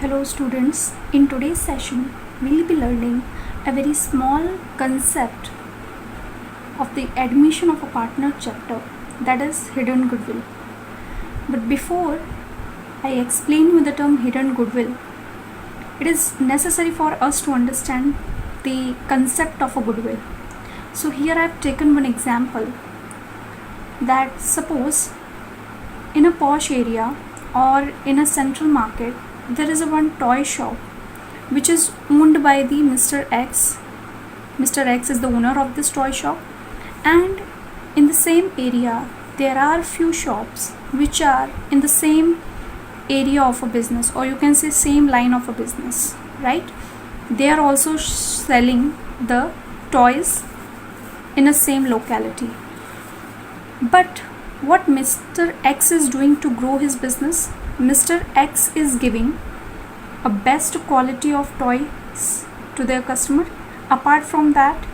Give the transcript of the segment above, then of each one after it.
Hello students, in today's session we'll be learning a very small concept of the admission of a partner chapter, that is hidden goodwill. But before I explain you the term hidden goodwill, it is necessary for us to understand the concept of a goodwill. So here I have taken one example that suppose in a posh area or in a central market there is a one toy shop which is owned by the Mr. X. Mr. X is the owner of this toy shop, and in the same area there are few shops which are in the same area of a business, or you can say same line of a business, right? They are also selling the toys in a same locality. But what Mr. X is doing to grow his business? Mr. X is giving a best quality of toys to their customer. Apart from that,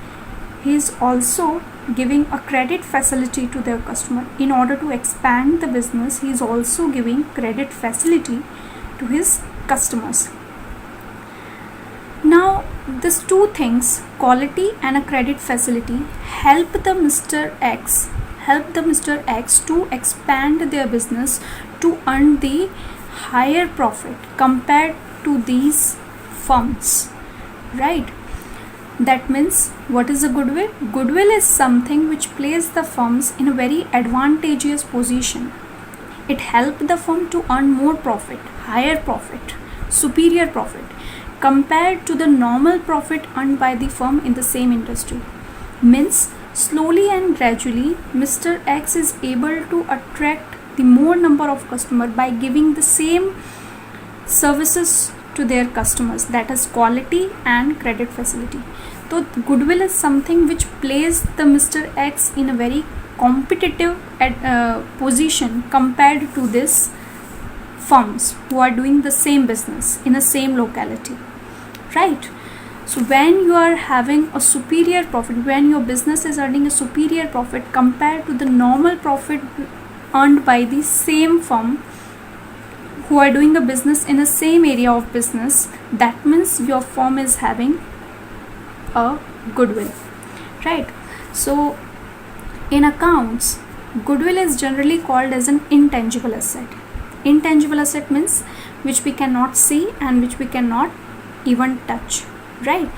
he is also giving a credit facility to their customer. In order to expand the business, he is also giving credit facility to his customers. Now, these two things, quality and a credit facility, help the Mr. X to expand their business to earn the higher profit compared to these firms, right? That means, what is a goodwill? Goodwill is something which places the firms in a very advantageous position. It helps the firm to earn more profit, higher profit, superior profit compared to the normal profit earned by the firm in the same industry. Means, slowly and gradually Mr. X is able to attract the more number of customers by giving the same services to their customers, that is quality and credit facility. So goodwill is something which places the Mr. X in a very competitive position compared to these firms who are doing the same business in the same locality, right? So when you are having a superior profit, when your business is earning a superior profit compared to the normal profit earned by the same firm who are doing a business in the same area of business, that means your firm is having a goodwill, right? So in accounts, goodwill is generally called as an intangible asset. Intangible asset means which we cannot see and which we cannot even touch, right?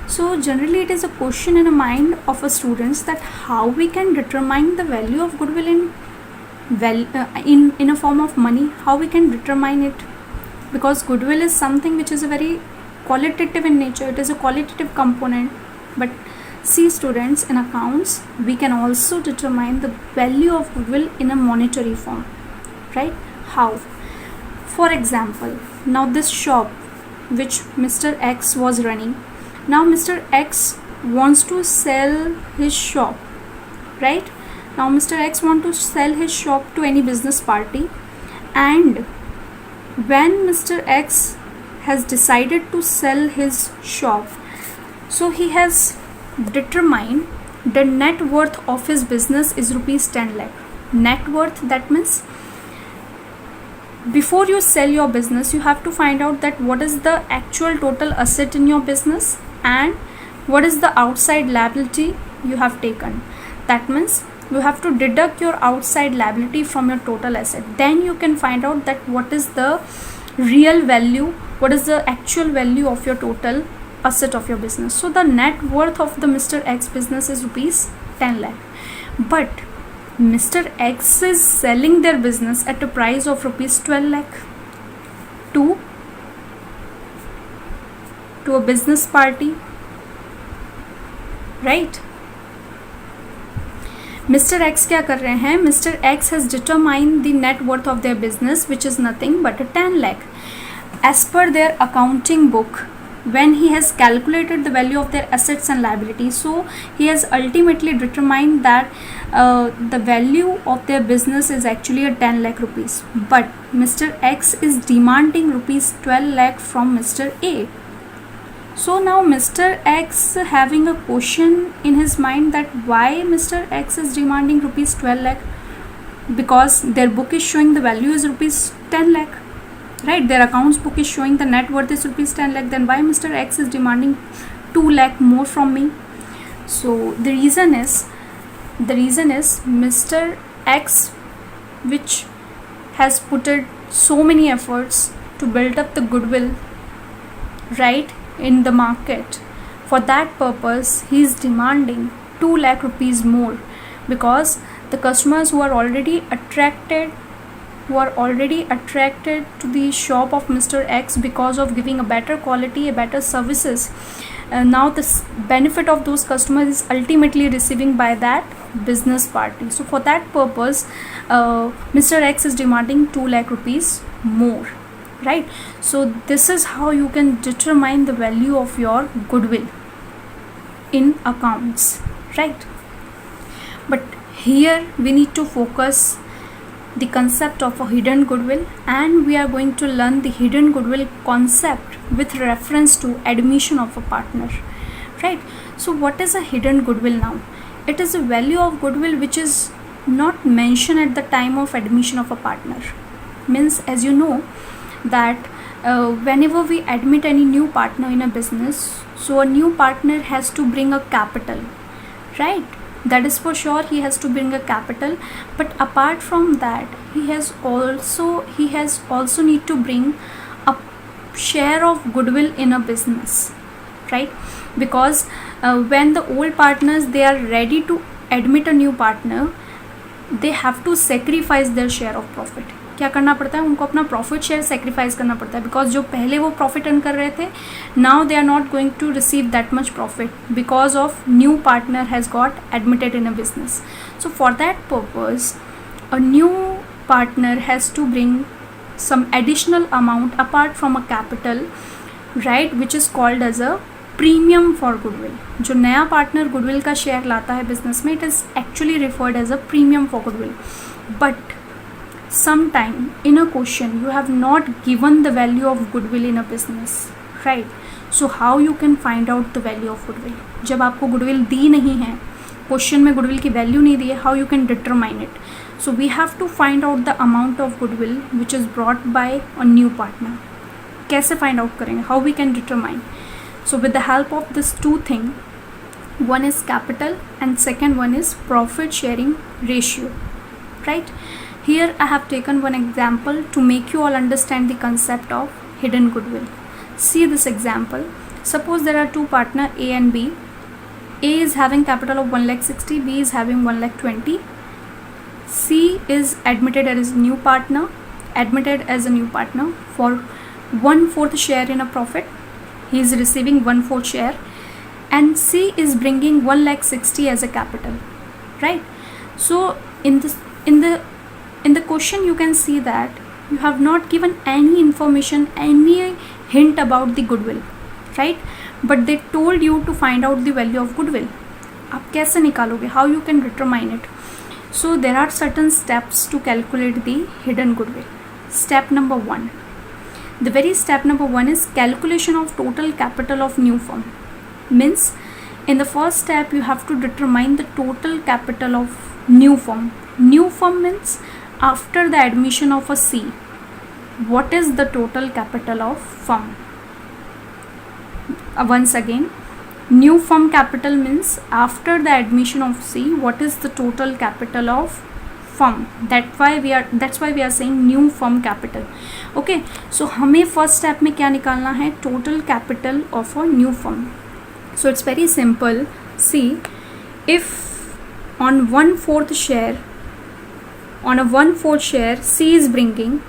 So generally it is a question in the mind of a students that how we can determine the value of goodwill in a form of money, how we can determine it, because goodwill is something which is a very qualitative in nature, it is a qualitative component. But see students, in accounts we can also determine the value of goodwill in a monetary form, right? How? For example, now this shop which Mr. X was running, now Mr. X wants to sell his shop, right? Now Mr. X wants to sell his shop to any business party, and when Mr. X has decided to sell his shop, so he has determined the net worth of his business is rupees 10 lakh. Net worth, that means before you sell your business you have to find out that what is the actual total asset in your business and what is the outside liability you have taken. That means you have to deduct your outside liability from your total asset. Then you can find out that what is the real value, what is the actual value of your total asset of your business. So the net worth of the Mr. X business is rupees 10 lakh. But Mr. X is selling their business at a price of rupees 12 lakh to a business party, right? Mr. X क्या कर रहे हैं? Mr. X has determined the net worth of their business, which is nothing but a 10 lakh. As per their accounting book, when he has calculated the value of their assets and liabilities, so he has ultimately determined that the value of their business is actually a 10 lakh rupees. But Mr. X is demanding rupees 12 lakh from Mr. A. So now Mr. X having a question in his mind that why Mr. X is demanding rupees 12 lakh, because their book is showing the value is rupees 10 lakh. right? Their accounts book is showing the net worth is rupees 10 lakh, then why Mr. X is demanding 2 lakh more from me? So the reason is Mr. X, which has put so many efforts to build up the goodwill, right, in the market. For that purpose, he is demanding 2 lakh rupees more, because the customers who are already attracted to the shop of Mr. X because of giving a better quality, a better services, now the benefit of those customers is ultimately receiving by that business party. So for that purpose, Mr. X is demanding 2 lakh rupees more, right? So this is how you can determine the value of your goodwill in accounts, right? But here we need to focus the concept of a hidden goodwill, and we are going to learn the hidden goodwill concept with reference to admission of a partner, right? So what is a hidden goodwill now? It is a value of goodwill which is not mentioned at the time of admission of a partner. Means, as you know that whenever we admit any new partner in a business, so a new partner has to bring a capital, right? That is for sure, he has to bring a capital, but apart from that, he has also need to bring a share of goodwill in a business, right? Because when the old partners, they are ready to admit a new partner, they have to sacrifice their share of profit. क्या करना पड़ता है उनको? अपना profit share sacrifice करना पड़ता है, because जो पहले वो प्रॉफिट अर्न कर रहे थे, now they are not going to receive that much profit because of new partner has got admitted in a business. So for that purpose a new partner has to bring some additional amount apart from a capital, right, which is called as a premium for goodwill. जो नया partner goodwill का share लाता है business में, it is actually referred as a premium for goodwill. But sometime in a question you have not given the value of goodwill in a business, right? So how you can find out the value of goodwill? जब आपको goodwill दी नहीं है, question में goodwill की value नहीं दी है, how you can determine it? So we have to find out the amount of goodwill which is brought by a new partner. कैसे find out करेंगे? How we can determine? So with the help of this two thing, one is capital and second one is profit sharing ratio, right? Here I have taken one example to make you all understand the concept of hidden goodwill. See this example. Suppose there are two partners A and B. A is having capital of 1,60,000, B is having 1,20,000. C is admitted as a new partner for 1/4 share in a profit. He is receiving 1/4 share, and C is bringing 1,60,000 as a capital, right? So in the question you can see that you have not given any information, any hint about the goodwill, right? But they told you to find out the value of goodwill. आप कैसे निकालोगे? How you can determine it? So there are certain steps to calculate the hidden goodwill. Step number 1. The very step number 1 is calculation of total capital of new firm. Means in the first step you have to determine the total capital of new firm. New firm means after the admission of a C, what is the total capital of firm? Once again, new firm capital means after the admission of C, what is the total capital of firm? That's why we are saying new firm capital. Okay, so हमें first step में क्या निकालना है? Total capital of a new firm. So it's very simple. See, if on 1/4 share, on a 1/4 share, C is bringing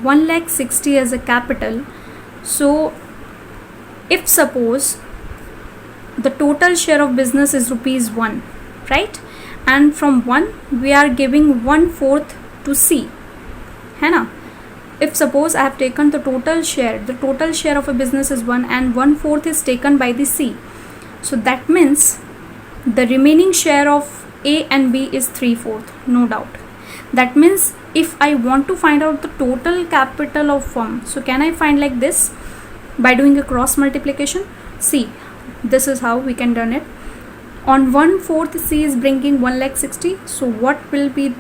1,60,000 as a capital. So if suppose the total share of business is ₹1, right? And from 1 we are giving 1/4 to C, है ना? If suppose I have taken the total share of a business is 1 and 1/4 is taken by the C. So that means the remaining share of A and B is 3/4, no doubt. That means if I want to find out the total capital of firm, so can I find like this by doing a cross multiplication? See, this is how we can done it. On 1/4 C is bringing 1,60,000. So what will be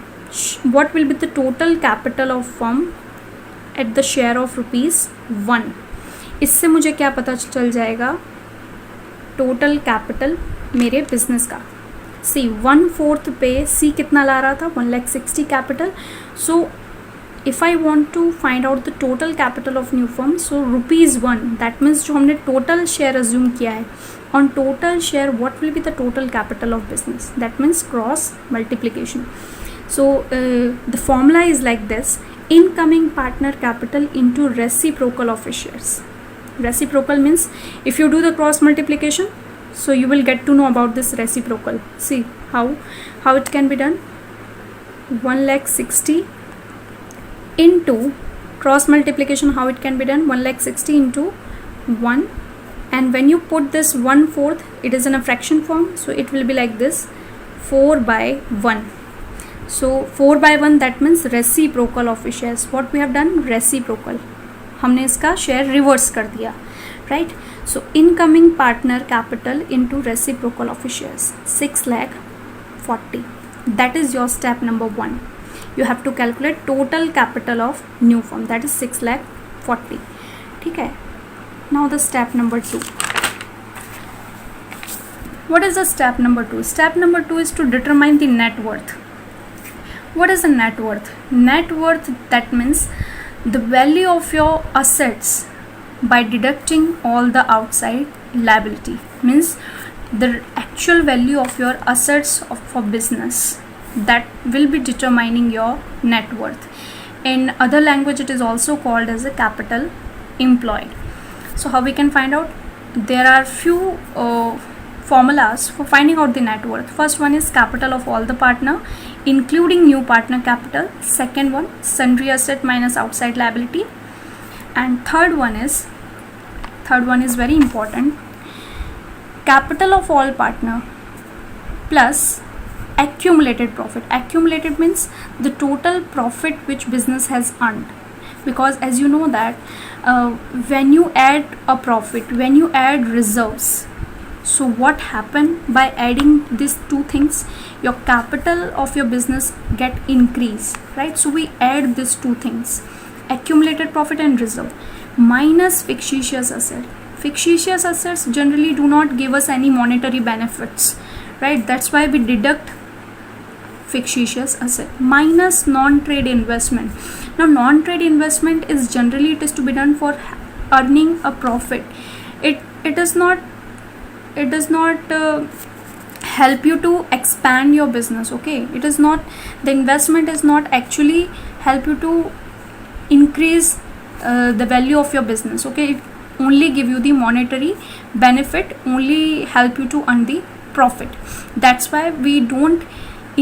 the total capital of firm at the share of ₹1। इससे मुझे क्या पता चल जाएगा, total capital मेरे business का। सी 1/4 पे सी कितना ला रहा था, 1,60,000 capital. So if I want to find out the total capital of new firm, so ₹1, that means जो हमने टोटल शेयर अज्यूम किया है, on total share what will be the total capital of business, that means cross multiplication. So the formula is like this: incoming partner capital into reciprocal of shares. Reciprocal means if you do the cross multiplication, so you will get to know about this reciprocal. See how it can be done. 1,60,000 into cross multiplication, how it can be done, 1,60,000 into 1, and when you put this 1/4, it is in a fraction form, so it will be like this, 4/1. So 4/1 that means reciprocal of shares. What we have done, reciprocal, हमने इसका share reverse कर दिया, right. So incoming partner capital into reciprocal of shares 6,40,000. That is your step number 1. You have to calculate total capital of new firm, that is 6,40,000. ठीक है. Now the step number 2. What is the step number 2? Step number 2 is to determine the net worth. What is the net worth? Net worth, that means the value of your assets by deducting all the outside liability, means the actual value of your assets for business, that will be determining your net worth. In other language it is also called as a capital employed. So how we can find out? There are few formulas for finding out the net worth. First one is capital of all the partner including new partner capital. Second one, sundry asset minus outside liability. And third one is very important, capital of all partner plus accumulated profit. Accumulated means the total profit which business has earned, because as you know that when you add a profit, when you add reserves, so what happen by adding these two things, your capital of your business get increased, right? So we add these two things, accumulated profit and reserve minus fictitious asset. Fictitious assets generally do not give us any monetary benefits, right? That's why we deduct fictitious asset minus non-trade investment. Now non-trade investment is generally, it is to be done for earning a profit. It does not help you to expand your business, okay? It is not, the investment is not actually help you to increase the value of your business, okay? It only give you the monetary benefit, only help you to earn the profit. That's why we don't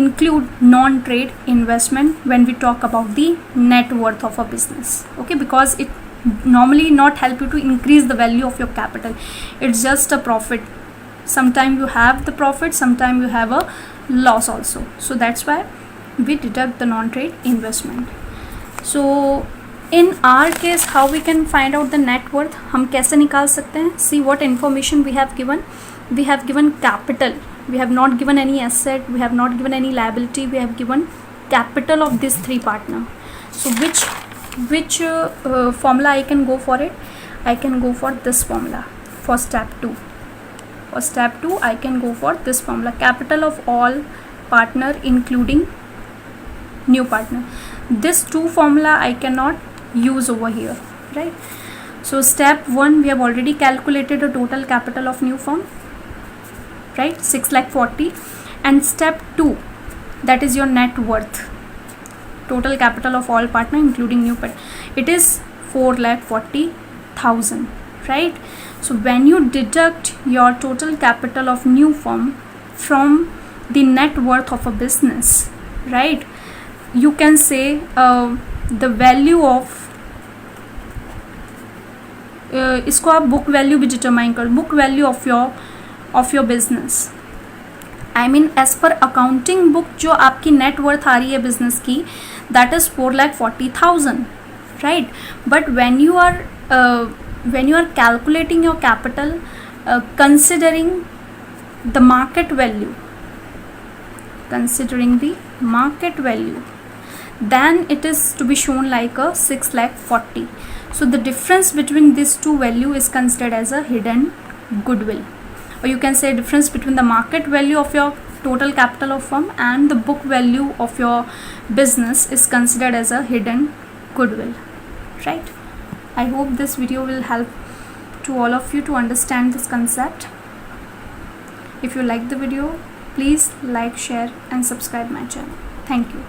include non-trade investment when we talk about the net worth of a business, okay? Because it normally not help you to increase the value of your capital. It's just a profit. Sometimes you have the profit, sometimes you have a loss also. So that's why we deduct the non-trade investment. So in our case, how we can find out the net worth, हम कैसे निकाल सकते हैं? See what information we have given. We have given capital. We have not given any asset. We have not given any liability. We have given capital of these three partner. So which formula I can go for it? I can go for this formula for step 2. For step 2 I can go for this formula, capital of all partner including new partner. This 2 formula I cannot use over here, right? So step 1 we have already calculated the total capital of new firm, right? 6,40,000. And step 2, that is your net worth, total capital of all partner including new partner, it is 4,40,000, right? So when you deduct your total capital of new firm from the net worth of a business, right, you can say the value of इसको आप book value भी determine कर, book value of your business. I mean as per accounting book जो आपकी net worth आ रही है business की, that is 4,40,000, right? But when you are calculating your capital considering the market value, then it is to be shown like a 6,40,000. So the difference between these two value is considered as a hidden goodwill, or you can say difference between the market value of your total capital of firm and the book value of your business is considered as a hidden goodwill, right? I hope this video will help to all of you to understand this concept. If you like the video, please like, share and subscribe my channel. Thank you.